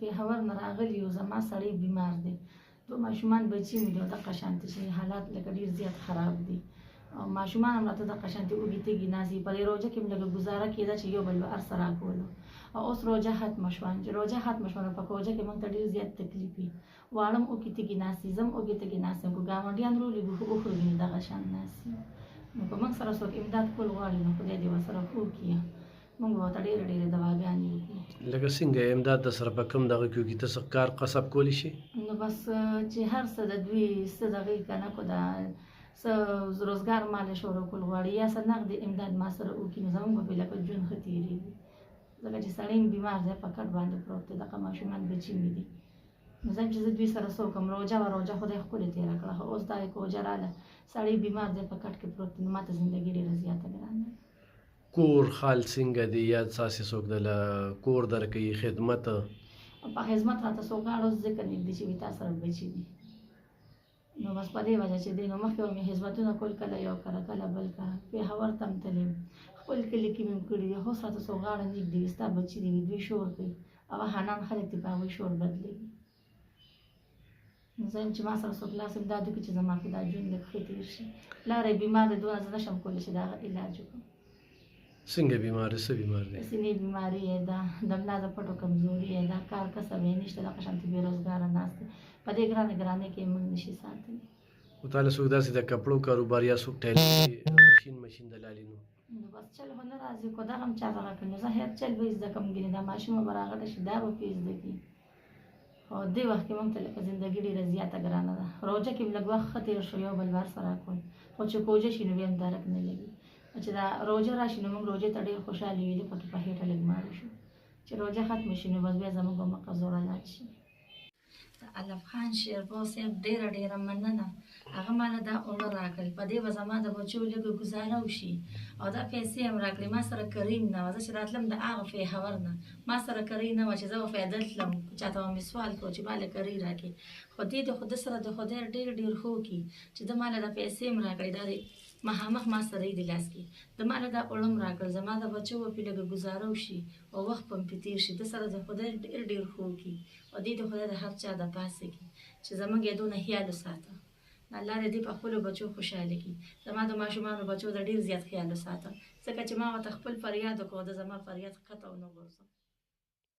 پېښور نه راغلي یو، زما سړی بیمار دی، 2 ماشومان بچي مې دي او دغه شانتې چې حالات لکه ډېر زیات خراب دي او ماشومان هم راته دغه شانتې وږي تږي ناست دي. په دې روژه کې مې لږه ګزاره کېده چې یو بل به هر څه راکولو او اوس روژه ختمه شوه. چې روژه ختمه شوه نو په روژه کې موږ ته ډېر زیات تکلیف وي. واړه هم وږي تږي ناست دي، زه هم وږي تږي ناست یم. که ګاونډیان رولېږو ښه وخورېږي نو دغه شان ناست دي. نو که موږ سره څوک امداد کول غواړي نو خدای دې ورسره ښه وکړي، موږ به ورته ډېرې ډېرې دواګانې وکړو. لکه څنګه امداد در سره په کوم دغه کې وکړي؟ ته څه کار قصب کولی شي؟ نو بس چې هر څه د دوی څه دغه یې که نه کو دا څه روزګار ماله شروع کول غواړي یا څه نغدې امداد ما سره وکړي نو زموږ به لکه ژوند ښه تېرېږي. ځکه چې سړی مې بیمار دی، په کټ باندې پروت دی، دغه ماشومان بچي مې دي. نو زه چې زه دوی سره څه وکړم؟ روژه وه، روژه خدای ښکلې تېره کړه، خو اوس دا روژه راله سړی بیمار دی، په کټ کې پروت دی، نو ما ته زندګي ډېره زیاته ګرانه ده. کور حال څنګه دی؟ یا ستاسې څوک دله کور درکوي خدمت؟ په خدمت راته څوک غاړه اوس ځکه نږدې چې وي تا سره بچي دي، نو بس په دې وجه چې دی نو مخکې به مې خدمتونه کول، کله یو کله کله بل کله پېښور ته هم تللې یم، خپل کلي کې مې هم کړي دي. اوس راته څوک غاړه نږدې وي، ستا بچي دي وي، دوی شور کوي، هغه حنان خلک دي، په هغوی شور بدلېږي. نو زه یم چې ما سره څوک لاس امداد وکړي چې زما کې دا ژوند لږ ښه تېر شي. پلار یې بیمار دی، دونه زه نه شم کولی چې د هغه علاج وکړم. څنګه بیمار دی؟ څه بیمار دی؟ سینې بیماري یې ده، د ملا د پټو کمزوري یې ده، کار کسب یې نشته، دغه شانتې بېروزګاره ناست دی، په دې ګرانې کې یې موږ نشي ساتلی. خو تاله څوک داسې د کپړو کاروبار یا څوک ټایلري مشین دلالي نو بس چل خو نه راځي، خو دغه هم چا دغه کړي نو زه هېر چل به یې زده کړم، ګینې دا ماشومه به راغله شي دا به پرې زده کړي. خو دې وخت کې موږ ته لکه زندګي ډېره زیاته ګرانه ده. روژه کې مې لږ وخت ښه تېر شو، یو بل بار سره کول، خو چې کوژه شي نو بیا هم درک نه لګي. چې دا روژه راشي نو موږ روژې ته ډېر خوشحالي وي، پکې په هېټه لږ ماړه شو. چې روژه ختمه شي نو بس بیا زموږ به مقه زوړ علاج شي. د علف خان شېربو صاحب ډېره ډېره مننه، هغه ماله دا اوړه راکړل، په دې به زما د بچو لږه ګزاره وشي او دا پیسې هم راکړې. ما سره کریم نه وه، زه چې راتلم د هغه پېښور نه ما سره کرۍ نه وه چې زه به پیدل تلم، چاته به مې سوال کړو چې ماله کرۍ راکړې. خو دې د خدای سره د خدای ډېر ډېر ښه وکړي چې ده ماله دا پیسې هم راکړې، دا د مخامخ ما سره یې د لاس کې د ماله دا اوړه هم راکړل، زما د بچو به پرې لږه ګزاره وشي او وخت به هم پرې تېر شي. ده سره د خدای ډېر ډېر ښه وکړي او دې د خدای د هر چا د پاسه کړي چې زموږ یې دونه خیال وساته. الله دې په خپلو بچو خوشحاله کړي، زما د ماشومانو بچو د ډېر زیات خیال وساته، ځکه چې ما ورته خپل فریاد وکړو، د زما فریاد ښکته ونه غورځم.